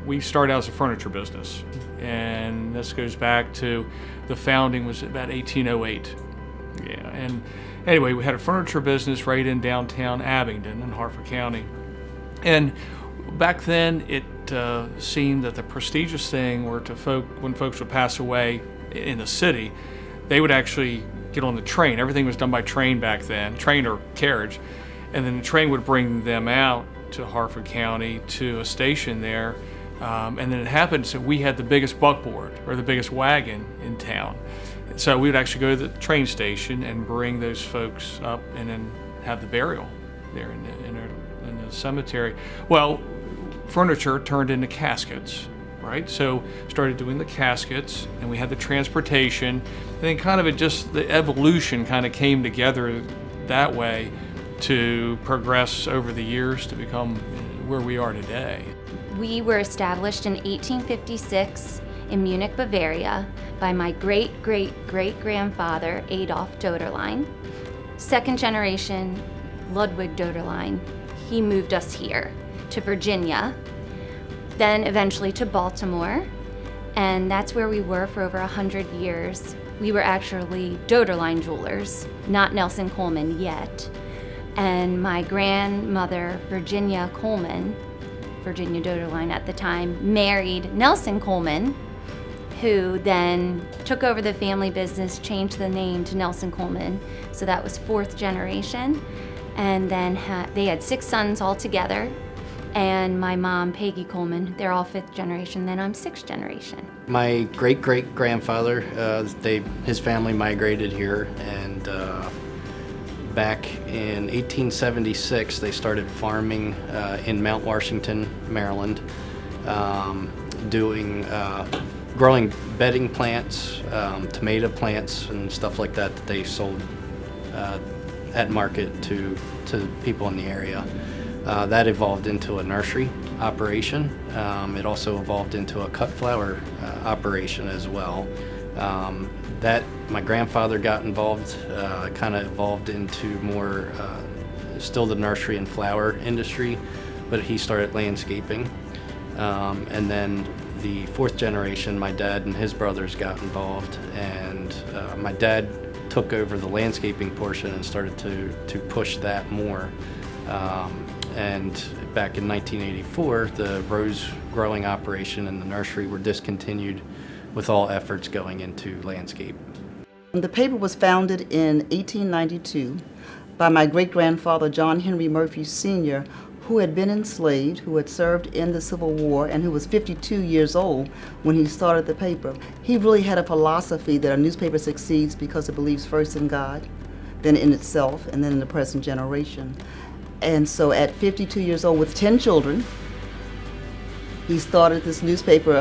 we started out as a furniture business, and this goes back to the founding was about 1808. Yeah, and anyway, we had a furniture business right in downtown Abingdon in Harford County. And back then, it seemed that the prestigious thing were to when folks would pass away in the city, they would actually get on the train. Everything was done by train back then, train or carriage. And then the train would bring them out to Harford County to a station there. And then it happened, so we had the biggest buckboard or the biggest wagon in town. So we would actually go to the train station and bring those folks up and then have the burial there in the cemetery. Well, furniture turned into caskets, right? So started doing the caskets, and we had the transportation, and then kind of the evolution kind of came together that way to progress over the years to become where we are today. We were established in 1856 in Munich, Bavaria by my great-great-great-grandfather Adolf Doderlein. Second generation Ludwig Doderlein. He moved us here to Virginia, then eventually to Baltimore, and that's where we were for over 100 years. We were actually Doderlein jewelers, not Nelson Coleman yet. And my grandmother, Virginia Coleman, Virginia Doderlein at the time, married Nelson Coleman, who then took over the family business, changed the name to Nelson Coleman. So that was fourth generation. And then they had 6 sons altogether. And my mom, Peggy Coleman, they're all 5th generation, then I'm 6th generation. My great-great-grandfather, his family migrated here, and back in 1876 they started farming in Mount Washington, Maryland, growing bedding plants, tomato plants and stuff like that they sold at market to people in the area. That evolved into a nursery operation. It also evolved into a cut flower operation as well. My grandfather got involved, kind of evolved into more still the nursery and flower industry, but he started landscaping. And then the 4th generation, my dad and his brothers got involved, and my dad took over the landscaping portion and started to push that more. And back in 1984, the rose growing operation and the nursery were discontinued, with all efforts going into landscape. The paper was founded in 1892 by my great-grandfather John Henry Murphy Sr., who had been enslaved, who had served in the Civil War, and who was 52 years old when he started the paper. He really had a philosophy that a newspaper succeeds because it believes first in God, then in itself, and then in the present generation. And so at 52 years old with 10 children, he started this newspaper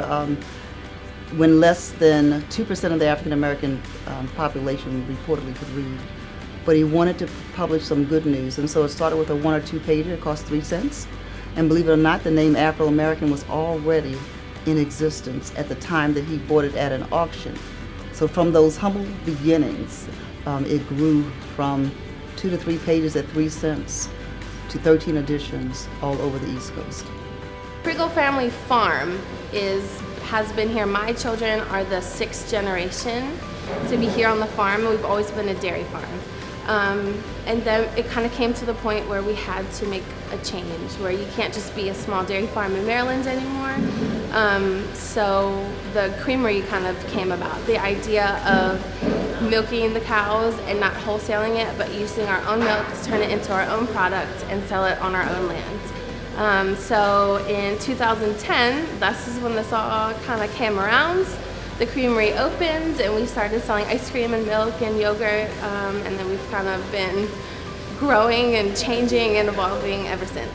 when less than 2% of the African American population reportedly could read. But he wanted to publish some good news, and so it started with a 1 or 2 pager. It cost 3 cents. And believe it or not, the name Afro-American was already in existence at the time that he bought it at an auction. So from those humble beginnings, it grew from 2 to 3 pages at 3 cents to 13 editions all over the East Coast. Prigo Family Farm has been here. My children are the 6th generation to be here on the farm. We've always been a dairy farm. And then it kind of came to the point where we had to make a change, where you can't just be a small dairy farm in Maryland anymore. So the creamery kind of came about. The idea of milking the cows and not wholesaling it, but using our own milk to turn it into our own product and sell it on our own land. So in 2010, this is when this all kind of came around. The creamery opened and we started selling ice cream and milk and yogurt, and then we've kind of been growing and changing and evolving ever since.